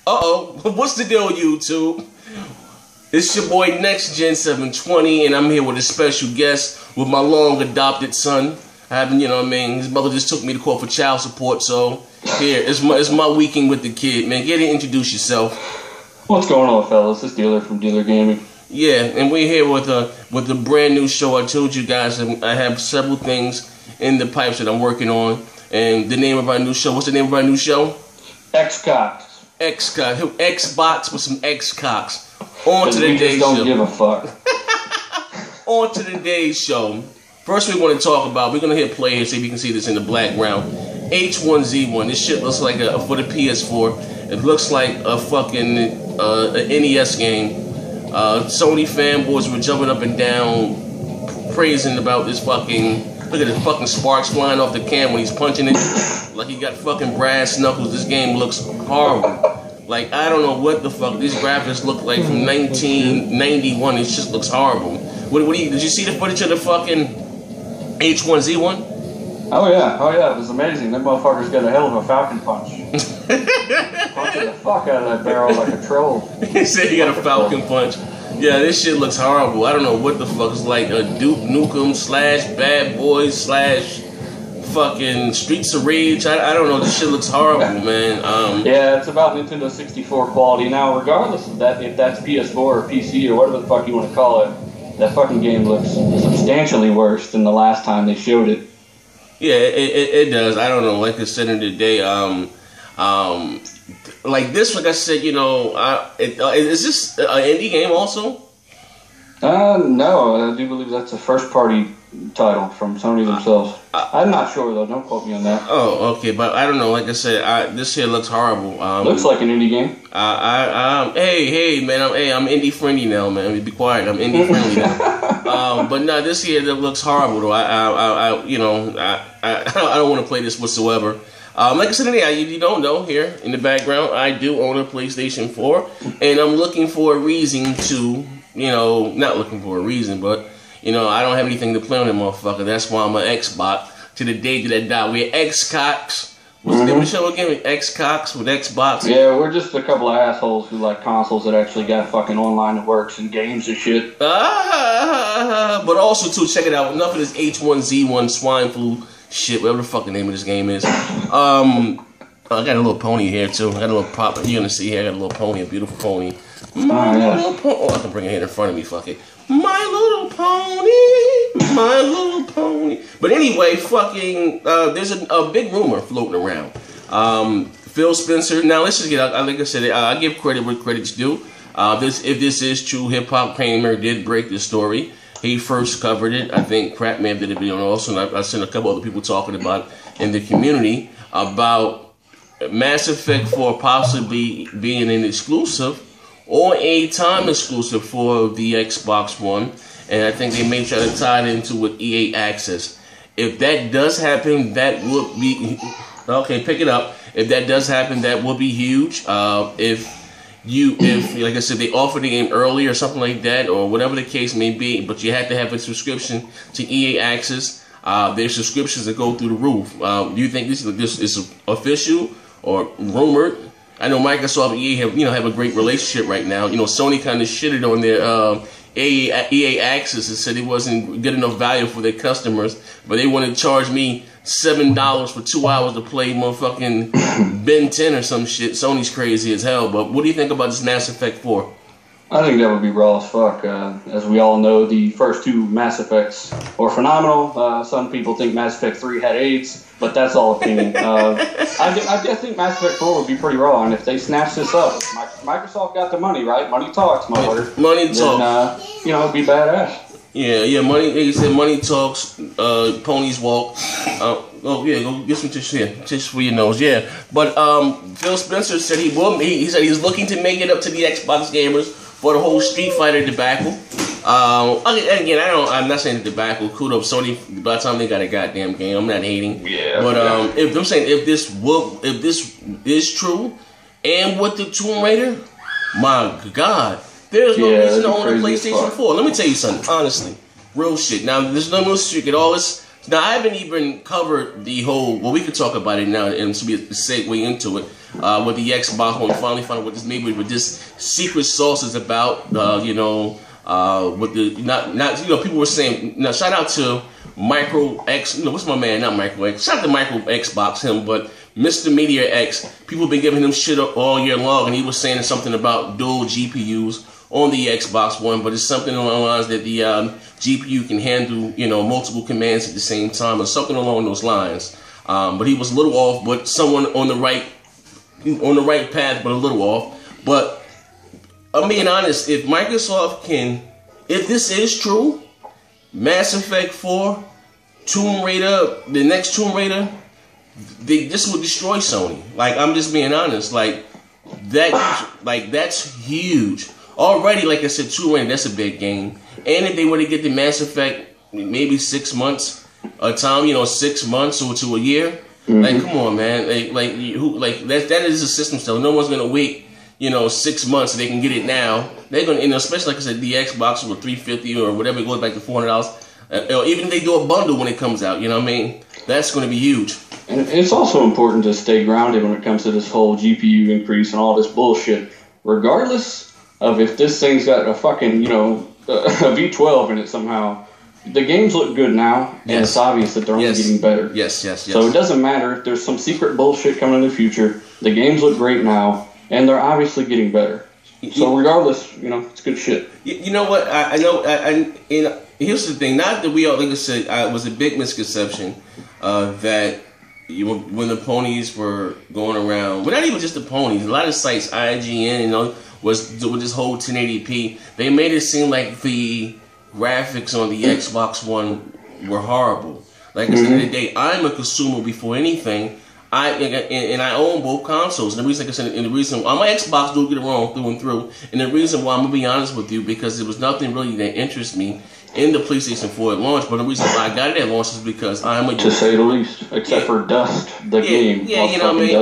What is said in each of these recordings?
What's the deal, YouTube? It's your boy H1Z1, and I'm here with a special guest with my long adopted son. I haven't, you know what I mean? His mother just took me to court for child support, so here, it's my weekend with the kid, man. Get to introduce yourself. What's going on, fellas? It's Dealer from Dealer Gaming. Yeah, and we're here with a brand new show. I told you guys I have several things in the pipes that I'm working on. And the name of our new show, what's the name of our new show? X-Cox. X-Cox. Xbox with some X-Cox. On to the day's show. Don't give a fuck. On to the day's show. First we want to talk about, we're going to hit play here, see if you can see this in the background. H1Z1. This shit looks like for the PS4. It looks like a fucking an NES game. Sony fanboys were jumping up and down, praising about this fucking. Look at the fucking sparks flying off the cam when he's punching it, like he got fucking brass knuckles. This game looks horrible. Like I don't know what the fuck these graphics look like from 1991. It just looks horrible. Did you see the footage of the fucking H1Z1? Oh yeah, it was amazing. That motherfucker's got a hell of a falcon punch. Punching the fuck out of that barrel like a troll. He said he got a falcon punch. Yeah, this shit looks horrible. I don't know what the fuck is like a Duke Nukem / Bad Boys / fucking Streets of Rage. I don't know. This shit looks horrible, man. Yeah, it's about Nintendo 64 quality. Now, regardless of that, if that's PS4 or PC or whatever the fuck you want to call it, that fucking game looks substantially worse than the last time they showed it. Yeah, it does. I don't know. Like I said in the day, like this, like I said, you know, is this an indie game also? No, I do believe that's a first-party title from Sony themselves. I'm not sure though. Don't quote me on that. Oh, okay, but I don't know. Like I said, this here looks horrible. Looks like an indie game. Hey, man, I'm indie friendly now, man. Be quiet. I'm indie friendly now. But no, this here that looks horrible though. I don't want to play this whatsoever. Like I said, you don't know, here in the background, I do own a PlayStation 4, and I'm looking for a reason to, you know, not looking for a reason, but, you know, I don't have anything to play on that motherfucker. That's why I'm an Xbox to the day that I die. We're X-Cox. What's the name of the show again? X-Cox with Xbox? Yeah, we're just a couple of assholes who like consoles that actually got fucking online that works and games and shit. But also, too, check it out. Enough of this H1Z1 swine flu shit, whatever the fuck the name of this game is. I got a little pony here too. I got a little pop. You're gonna see here. I got a little pony, a beautiful pony. Little pony. Oh, I can bring it here in front of me. Fuck it. My little pony. My little pony. But anyway, fucking. There's a big rumor floating around. Phil Spencer. Now let's just get out. Like I said, I give credit where credit's due. If this is true, Hip Hop Kramer did break this story. He first covered it. I think Crap Man did a video also, and I seen a couple other people talking about it in the community about Mass Effect 4 possibly being an exclusive or a time exclusive for the Xbox One. And I think they may try to tie it into with EA Access. If that does happen, that would be... Okay, pick it up. If that does happen, that would be huge. If like I said, they offer the game early or something like that, or whatever the case may be, but you have to have a subscription to EA Access. There's subscriptions that go through the roof. Do you think this is official or rumored? I know Microsoft and EA have a great relationship right now. You know, Sony kind of shitted on their EA Access and said it wasn't good enough value for their customers, but they wanted to charge me $7 for 2 hours to play motherfucking Ben 10 or some shit. Sony's crazy as hell. But what do you think about this Mass Effect 4? I think that would be raw as fuck. As we all know, the first two Mass Effects were phenomenal. Some people think Mass Effect 3 had AIDS, but that's all opinion. I just think Mass Effect 4 would be pretty raw, and if they snatch this up, Microsoft got the money, right? Money talks, motherfucker. Money talks. You know, it'd be badass. Yeah, money. They said money talks, ponies walk. Oh yeah, go get some tissue here, tissue for your nose. Yeah, but Phil Spencer said he will. He said he's looking to make it up to the Xbox gamers for the whole Street Fighter debacle. Again, I'm not saying the debacle. Kudos Sony. By the time they got a goddamn game, I'm not hating. Yeah. But if I'm saying if this is true, and with the Tomb Raider, my God. There's no reason to own a PlayStation 4. Let me tell you something, honestly. Real shit. Now, there's no secret. All this Now, I haven't even covered the whole, well, we could talk about it now, and this will be a segue into it. with the Xbox One. We finally found out what this maybe with this secret sauce is about. With the not people were saying, shout out to Micro X. What's my man? Not Micro X. Shout out to Micro Xbox, him, but Mr. Media X. People been giving him shit all year long, and he was saying something about dual GPUs on the Xbox One, but it's something along the lines that the GPU can handle, multiple commands at the same time, or something along those lines. But he was a little off, but someone on the right path, but a little off. But I'm being honest, if Microsoft if this is true, Mass Effect 4, Tomb Raider, the next Tomb Raider, this would destroy Sony. Like, I'm just being honest. That's huge. Already, like I said, Tomb Raider, that's a big game. And if they were to get the Mass Effect, maybe 6 months a time, 6 months or to a year, like, come on, man. That is a system seller. No one's gonna wait, 6 months so they can get it now. They're gonna, especially like I said, the Xbox with $350 or whatever, it goes back to $400. Or even if they do a bundle when it comes out, that's gonna be huge. And it's also important to stay grounded when it comes to this whole GPU increase and all this bullshit, regardless of if this thing's got a fucking, a V12 in it somehow. The games look good now, and it's obvious that they're only getting better. Yes. So it doesn't matter if there's some secret bullshit coming in the future. The games look great now, and they're obviously getting better. So regardless, it's good shit. You know what? I know. Here's the thing. Not that we all, like I said, it was a big misconception that when the ponies were going around, well, not even just the ponies. A lot of sites, IGN, was with this whole 1080p. They made it seem like the graphics on the Xbox One were horrible. Like I said, at the end of the day, I'm a consumer before anything. I own both consoles. And the reason, like I said, and the reason on my Xbox, don't get it wrong through and through. And the reason why I'm gonna be honest with you, because there was nothing really that interests me in the PlayStation 4 at launch. But the reason why I got it at launch is because I'm a, to say the least, except for Dust, the game. Yeah, you know what I mean.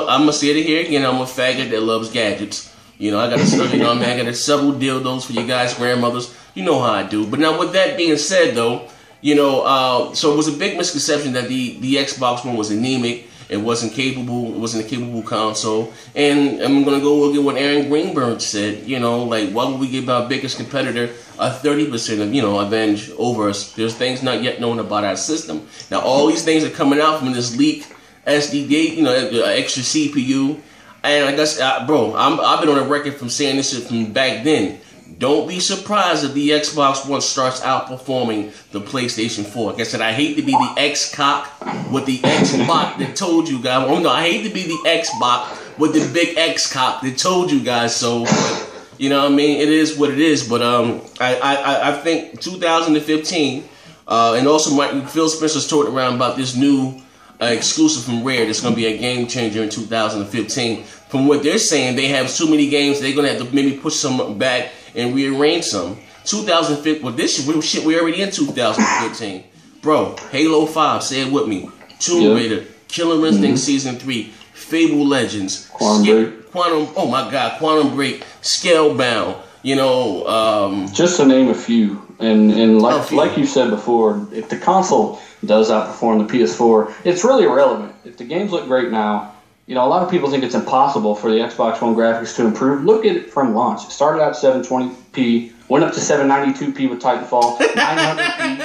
I'm gonna say it here again. I'm a faggot that loves gadgets. I got I got several dildos for you guys, grandmothers. You know how I do. But now, with that being said, though, so it was a big misconception that the Xbox One was anemic. It wasn't capable. It wasn't a capable console. And I'm gonna go look at what Aaron Greenberg said. Why would we give our biggest competitor a 30% of advantage over us? There's things not yet known about our system. Now, all these things are coming out from this leaked SSD, extra CPU. And I guess, bro, I've been on a record from saying this shit from back then. Don't be surprised if the Xbox One starts outperforming the PlayStation 4. Like I said, I hate to be the X-cock with the Xbox that told you guys. Oh, no, I hate to be the Xbox with the big X-cock that told you guys so. But, what I mean? It is what it is. But I think 2015, and also Phil Spencer's talking around about this new exclusive from Rare that's going to be a game changer in 2015. From what they're saying, they have too many games. They're going to have to maybe push some back and rearrange some. 2015, well, this shit, we're already in 2015. Bro, Halo 5, say it with me. Tomb Raider, Killer Instinct Season 3, Fable Legends, Quantum Break, Scalebound, just to name a few. And like you said before, if the console does outperform the PS4, it's really irrelevant. If the games look great now, a lot of people think it's impossible for the Xbox One graphics to improve. Look at it from launch. It started out 720p, went up to 792p with Titanfall, 900p,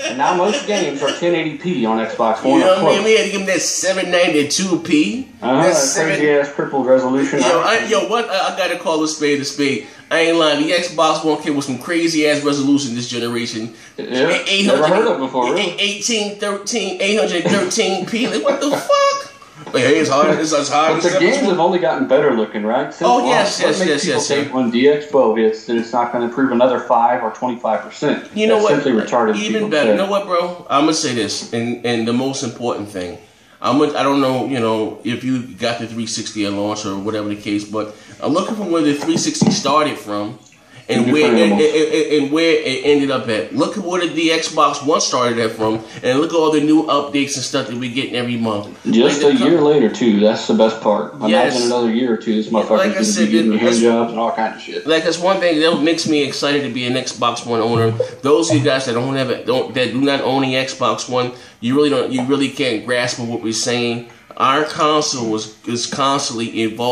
and now most games are 1080p on Xbox One. We had to give them that 792p. That's crazy-ass crippled resolution. I gotta call a spade a spade. I ain't lying. The Xbox One came with some crazy-ass resolution this generation. Yeah, never heard of it before, really. 813p. Like, what the fuck? Like, hey, it's hard. It's as hard. But the games have only gotten better looking, right? Since yes. Take when DX12 hits that it's not going to improve another 5 or 25%. You know what? Simply retarded. Even better. You know what, bro? I'm gonna say this, and the most important thing. I don't know, if you got the 360 at launch or whatever the case, but I'm looking from where the 360 started from. And where it ended up at. Look at where the Xbox One started at from, and look at all the new updates and stuff that we getting every month. Just a year later, too. That's the best part. Imagine another year or two, this motherfucker's going to be getting hand jobs and all kinds of shit. Like, that's one thing that makes me excited to be an Xbox One owner. Those of you guys that that do not own the Xbox One, you really can't grasp what we're saying. our console is constantly evolving.